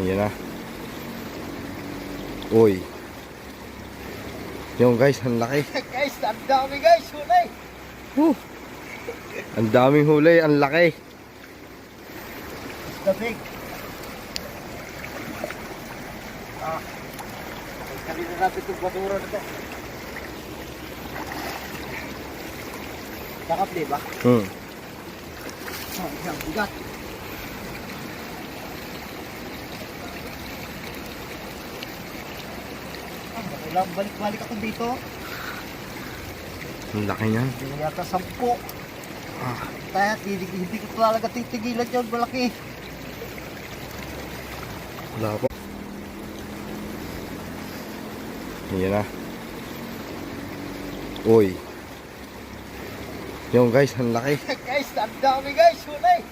Yan na. Uy. Yung guys, ang laki. Guys, ang dami guys, huli. Ang daming huli, ang laki. The big. Kanina natin itong basura na ito. Nakapli ba? Isang bigat. Kailangan balik-balik ako dito. Ang laki niyan. Hindi yata 10. Kaya hindi ko talaga titigilan yun, malaki. Wala pa. Yan na. Uy. Yung guys, ang laki. Guys, ang dami guys, huli.